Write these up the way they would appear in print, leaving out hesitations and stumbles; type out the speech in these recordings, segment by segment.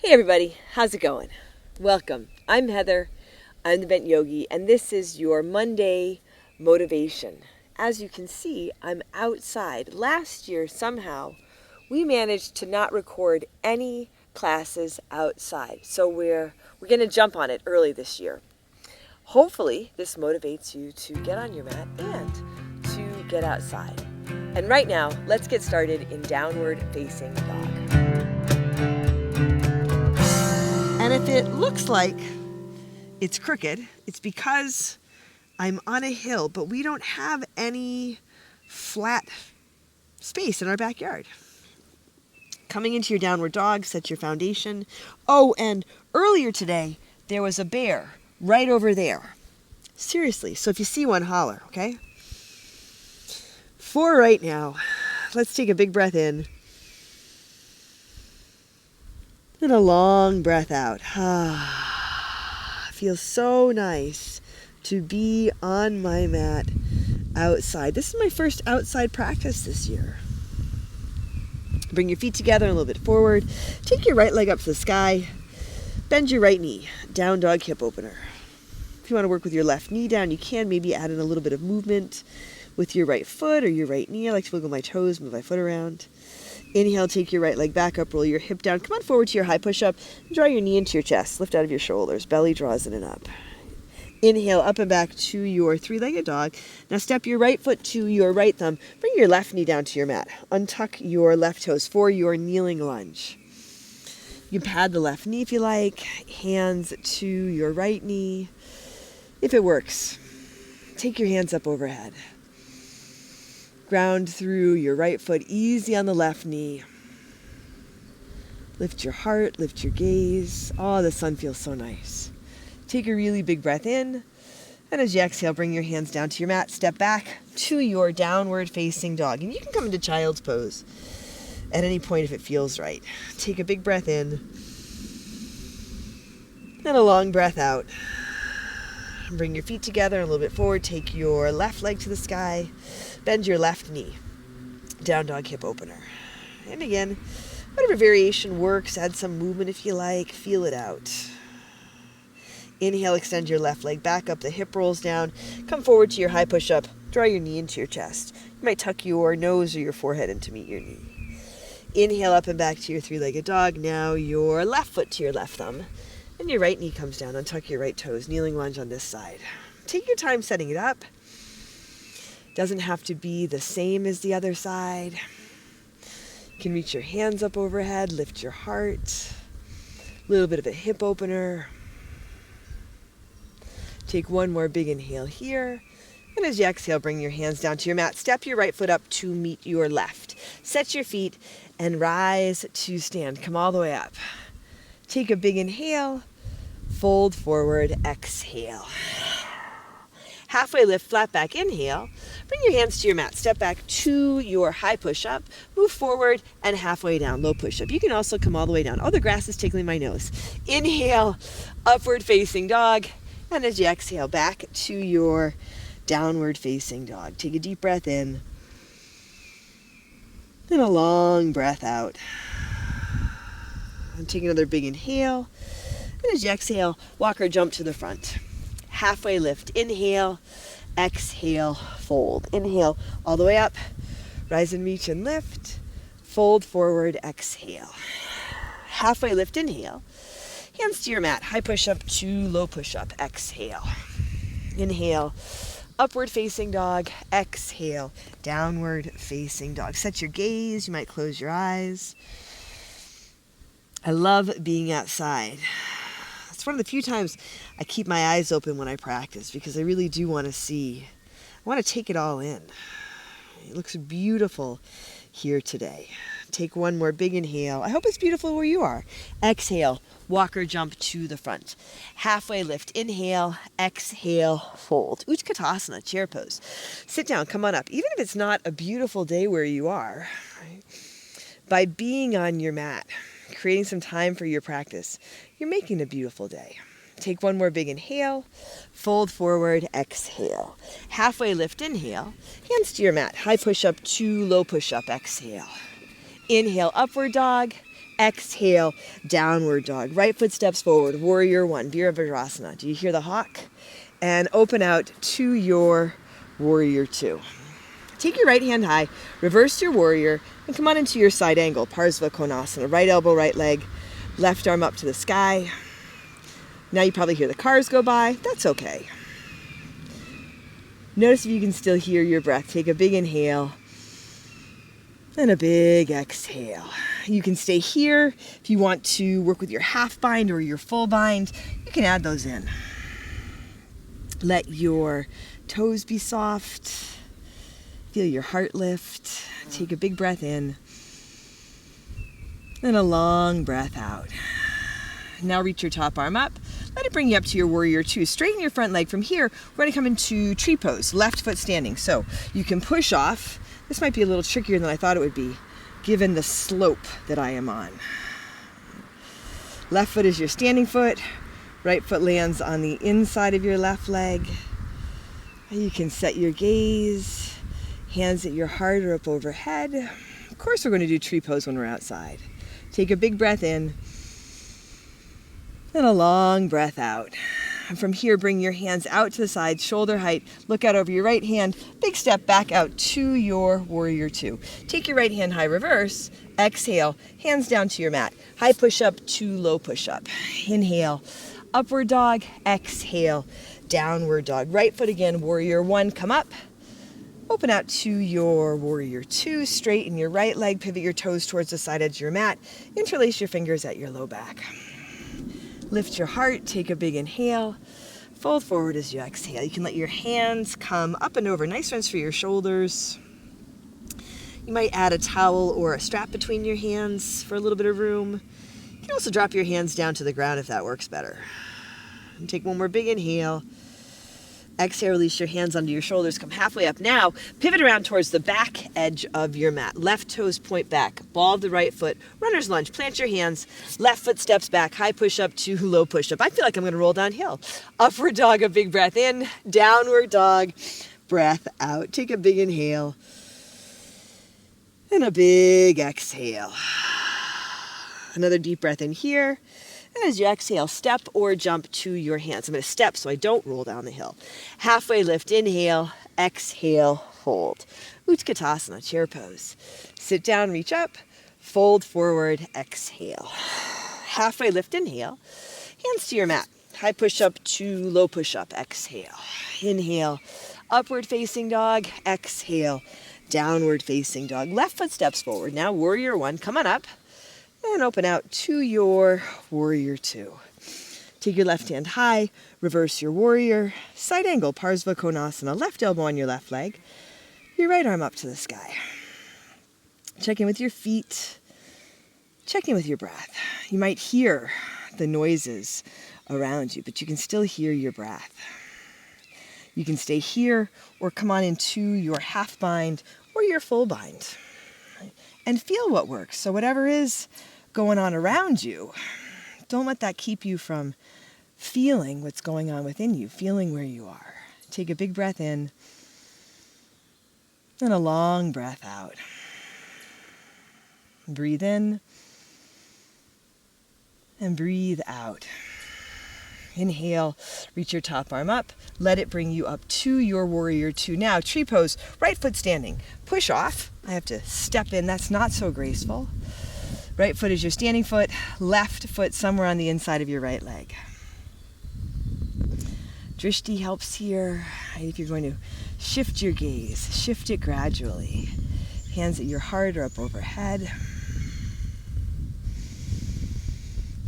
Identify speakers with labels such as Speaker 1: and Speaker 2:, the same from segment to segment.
Speaker 1: Hey everybody, how's it going? Welcome. I'm Heather. I'm the Bent Yogi, and this is your Monday motivation. As you can see, I'm outside. Last year, somehow, we managed to not record any classes outside, so we're going to jump on it early this year. Hopefully, this motivates you to get on your mat and to get outside. And right now, let's get started in downward facing dog.
Speaker 2: And if it looks like it's crooked, it's because I'm on a hill, but we don't have any flat space in our backyard. Coming into your downward dog, set your foundation. Oh, and earlier today, there was a bear right over there. Seriously, so if you see one, holler, okay? For right now, let's take a big breath in. And a long breath out. Feels so nice to be on my mat outside. This is my first outside practice this year. Bring your feet together a little bit forward. Take your right leg up to the sky. Bend your right knee. Down dog hip opener. If you want to work with your left knee down, you can maybe add in a little bit of movement with your right foot or your right knee. I like to wiggle my toes, move my foot around. Inhale, take your right leg back up, roll your hip down. Come on forward to your high push-up. Draw your knee into your chest. Lift out of your shoulders. Belly draws in and up. Inhale, up and back to your three-legged dog. Now step your right foot to your right thumb. Bring your left knee down to your mat. Untuck your left toes for your kneeling lunge. You pad the left knee if you like. Hands to your right knee. If it works, take your hands up overhead. Ground through your right foot, easy on the left knee. Lift your heart, lift your gaze. Oh, the sun feels so nice. Take a really big breath in. And as you exhale, bring your hands down to your mat. Step back to your downward facing dog. And you can come into child's pose at any point if it feels right. Take a big breath in. And a long breath out. Bring your feet together a little bit forward. Take your left leg to the sky. Bend your left knee. Down dog hip opener. And again, whatever variation works, add some movement if you like. Feel it out. Inhale, extend your left leg back up. The hip rolls down. Come forward to your high push-up. Draw your knee into your chest. You might tuck your nose or your forehead in to meet your knee. Inhale, up and back to your three-legged dog. Now your left foot to your left thumb. And your right knee comes down. Untuck your right toes. Kneeling lunge on this side. Take your time setting it up. Doesn't have to be the same as the other side. You can reach your hands up overhead. Lift your heart. A little bit of a hip opener. Take one more big inhale here. And as you exhale, bring your hands down to your mat. Step your right foot up to meet your left. Set your feet and rise to stand. Come all the way up. Take a big inhale. Fold forward, exhale. Halfway lift, flat back, inhale. Bring your hands to your mat. Step back to your high push-up. Move forward and halfway down, low push-up. You can also come all the way down. Oh, the grass is tickling my nose. Inhale, upward facing dog. And as you exhale, back to your downward facing dog. Take a deep breath in. And a long breath out. And take another big inhale. And as you exhale, walk or jump to the front. Halfway lift. Inhale, exhale, fold. Inhale all the way up. Rise and reach and lift. Fold forward, exhale. Halfway lift, inhale. Hands to your mat. High push-up to low push-up. Exhale. Inhale. Upward facing dog. Exhale. Downward facing dog. Set your gaze. You might close your eyes. I love being outside. It's one of the few times I keep my eyes open when I practice because I really do want to see. I want to take it all in. It looks beautiful here today. Take one more big inhale. I hope it's beautiful where you are. Exhale, walk or jump to the front. Halfway lift, inhale, exhale, fold. Utkatasana, chair pose. Sit down, come on up. Even if it's not a beautiful day where you are, right? By being on your mat, creating some time for your practice, you're making a beautiful day. Take one more big inhale, fold forward, exhale. Halfway lift, inhale, hands to your mat. High push-up to low push-up, exhale. Inhale, upward dog. Exhale, downward dog. Right foot steps forward, warrior one, Virabhadrasana. Do you hear the hawk? And open out to your warrior two. Take your right hand high, reverse your warrior, and come on into your side angle, Parsva Konasana. Right elbow, right leg, left arm up to the sky. Now you probably hear the cars go by. That's okay. Notice if you can still hear your breath. Take a big inhale and a big exhale. You can stay here. If you want to work with your half bind or your full bind, you can add those in. Let your toes be soft. Feel your heart lift. Take a big breath in and a long breath out. Now reach your top arm up. Let it bring you up to your warrior two. Straighten your front leg. From here, we're going to come into tree pose, left foot standing. So you can push off. This might be a little trickier than I thought it would be, given the slope that I am on. Left foot is your standing foot. Right foot lands on the inside of your left leg. You can set your gaze. Hands at your heart or up overhead. Of course, we're going to do tree pose when we're outside. Take a big breath in and a long breath out. And from here, bring your hands out to the side, shoulder height. Look out over your right hand. Big step back out to your warrior two. Take your right hand high, reverse. Exhale, hands down to your mat. High push-up to low push-up. Inhale, upward dog. Exhale, downward dog. Right foot again, warrior one, come up. Open out to your warrior two. Straighten your right leg. Pivot your toes towards the side edge of your mat. Interlace your fingers at your low back. Lift your heart. Take a big inhale. Fold forward as you exhale. You can let your hands come up and over. Nice ones for your shoulders. You might add a towel or a strap between your hands for a little bit of room. You can also drop your hands down to the ground if that works better. And take one more big inhale. Exhale, release your hands onto your shoulders. Come halfway up. Now, pivot around towards the back edge of your mat. Left toes point back. Ball of the right foot. Runner's lunge. Plant your hands. Left foot steps back. High push-up to low push-up. I feel like I'm going to roll downhill. Upward dog, a big breath in. Downward dog, breath out. Take a big inhale. And a big exhale. Another deep breath in here. And as you exhale, step or jump to your hands. I'm going to step so I don't roll down the hill. Halfway lift, inhale, exhale, fold. Utkatasana, chair pose. Sit down, reach up, fold forward, exhale. Halfway lift, inhale, hands to your mat. High push-up to low push-up, exhale. Inhale, upward facing dog, exhale, downward facing dog. Left foot steps forward. Now warrior one, come on up. And open out to your warrior two. Take your left hand high, reverse your warrior, side angle, Parsva Konasana, left elbow on your left leg, your right arm up to the sky. Check in with your feet, check in with your breath. You might hear the noises around you, but you can still hear your breath. You can stay here or come on into your half bind or your full bind and feel what works. So whatever is going on around you, don't let that keep you from feeling what's going on within you, feeling where you are. Take a big breath in and a long breath out. Breathe in and breathe out. Inhale, reach your top arm up. Let it bring you up to your warrior two. Now, tree pose, right foot standing. Push off. I have to step in. That's not so graceful. Right foot is your standing foot. Left foot somewhere on the inside of your right leg. Drishti helps here. If you're going to shift your gaze, shift it gradually. Hands at your heart or up overhead.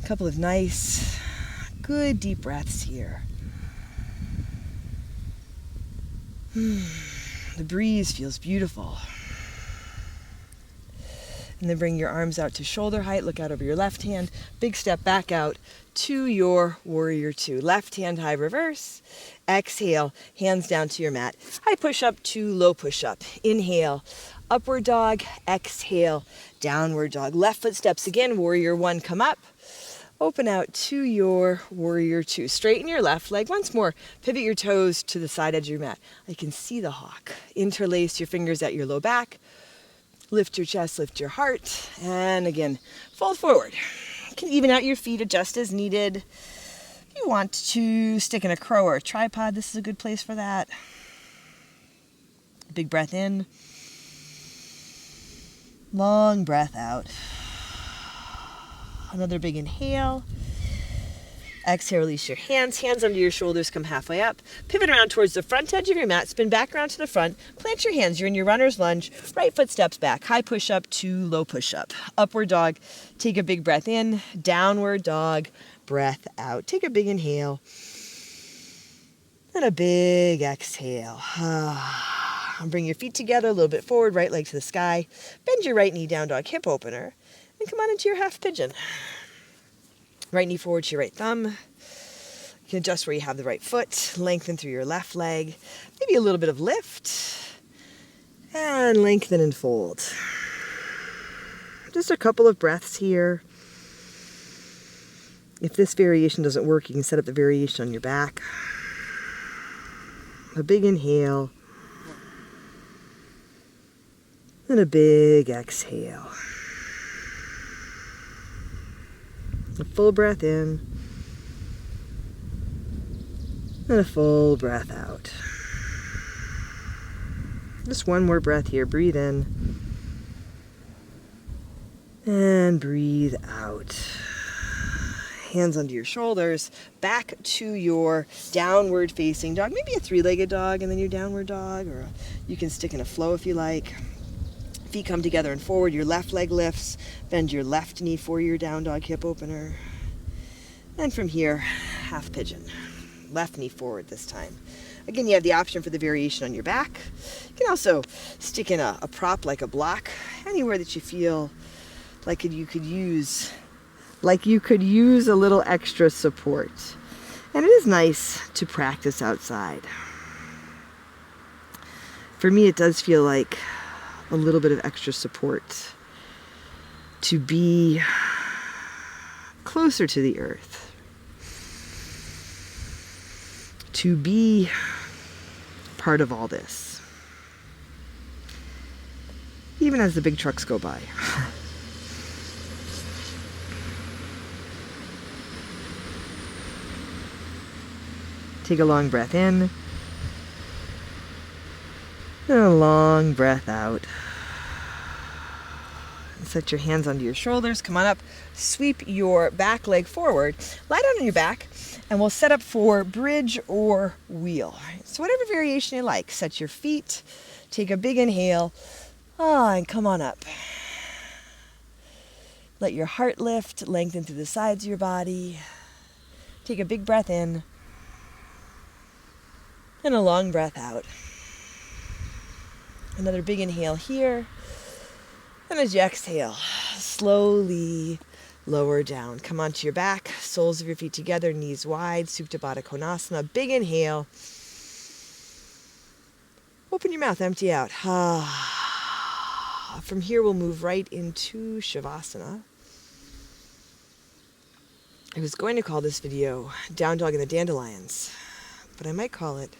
Speaker 2: A couple of nice, good deep breaths here. The breeze feels beautiful. And then bring your arms out to shoulder height. Look out over your left hand. Big step back out to your warrior two. Left hand high reverse. Exhale, hands down to your mat. High push-up to low push-up. Inhale, upward dog. Exhale, downward dog. Left foot steps again. Warrior one, come up. Open out to your warrior two. Straighten your left leg. Once more, pivot your toes to the side edge of your mat. I can see the hawk. Interlace your fingers at your low back. Lift your chest, lift your heart. And again, Fold forward. You can even out your feet, adjust as needed. If you want to stick in a crow or a tripod, this is a good place for that. Big breath in. Long breath out. Another big inhale. Exhale, release your hands under your shoulders, come halfway up. Pivot around towards the front edge of your mat, spin back around to the front. Plant your hands, you're in your runner's lunge. Right foot steps back, high push-up to low push-up. Upward dog, take a big breath in. Downward dog, breath out. Take a big inhale. And a big exhale. Bring your feet together, a little bit forward, right leg to the sky. Bend your right knee, down dog, hip opener. And come on into your half pigeon. Right knee forward to your right thumb. You can adjust where you have the right foot. Lengthen through your left leg. Maybe a little bit of lift. And lengthen and fold. Just a couple of breaths here. If this variation doesn't work, you can set up the variation on your back. A big inhale. And a big exhale. A full breath in, and a full breath out. Just one more breath here. Breathe in, and breathe out. Hands under your shoulders, back to your downward facing dog. Maybe a three-legged dog, and then your downward dog, or you can stick in a flow if you like. Feet come together and forward, your left leg lifts, bend your left knee for your down dog hip opener. And from here, half pigeon. Left knee forward this time. Again, you have the option for the variation on your back. You can also stick in a prop like a block, anywhere that you feel like you could use a little extra support. And it is nice to practice outside. For me, it does feel like a little bit of extra support to be closer to the earth, to be part of all this, even as the big trucks go by. Take a long breath in. And a long breath out. Set your hands onto your shoulders. Come on up. Sweep your back leg forward. Lie down on your back, and we'll set up for bridge or wheel. So whatever variation you like. Set your feet. Take a big inhale. And come on up. Let your heart lift. Lengthen through the sides of your body. Take a big breath in. And a long breath out. Another big inhale here. And as you exhale, slowly lower down. Come onto your back, soles of your feet together, knees wide, Supta Baddha Konasana. Big inhale. Open your mouth, empty out. From here, we'll move right into Shavasana. I was going to call this video Down Dog and the Dandelions, but I might call it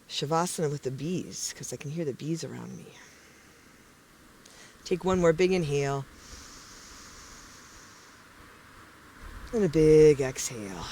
Speaker 2: Shavasana with the bees, because I can hear the bees around me. Take one more big inhale. And a big exhale.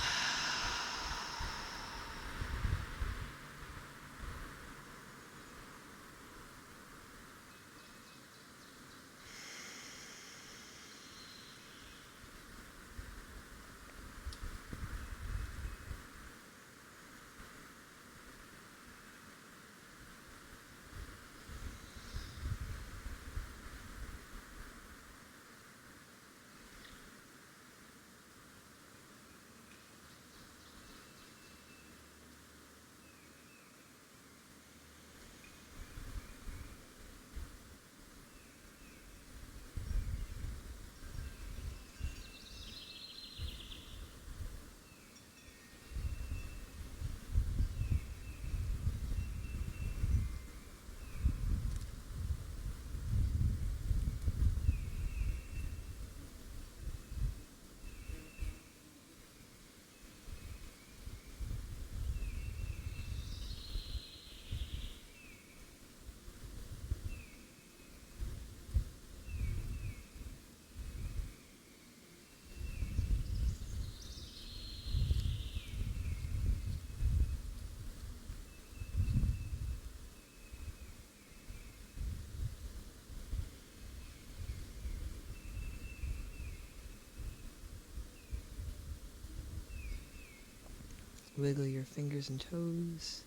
Speaker 2: Wiggle your fingers and toes.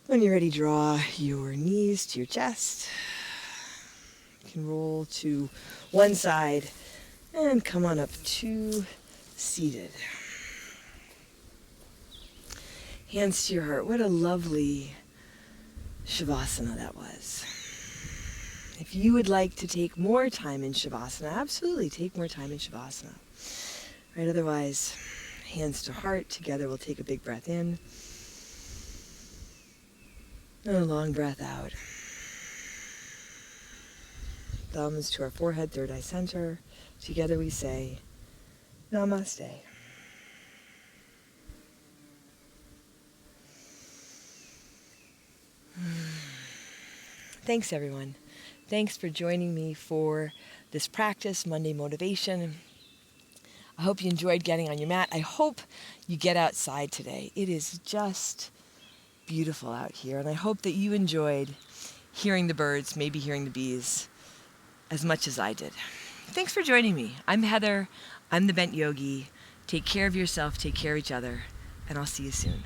Speaker 2: When you're ready, draw your knees to your chest. You can roll to one side and come on up to seated. Hands to your heart. What a lovely Shavasana that was. If you would like to take more time in Shavasana, absolutely take more time in Shavasana. Right, otherwise, hands to heart. Together we'll take a big breath in. And a long breath out. Thumbs to our forehead, third eye center. Together we say, Namaste. Thanks, everyone. Thanks for joining me for this practice, Monday Motivation. I hope you enjoyed getting on your mat. I hope you get outside today. It is just beautiful out here, and I hope that you enjoyed hearing the birds, maybe hearing the bees, as much as I did. Thanks for joining me. I'm Heather. I'm the Bent Yogi. Take care of yourself, take care of each other, and I'll see you soon.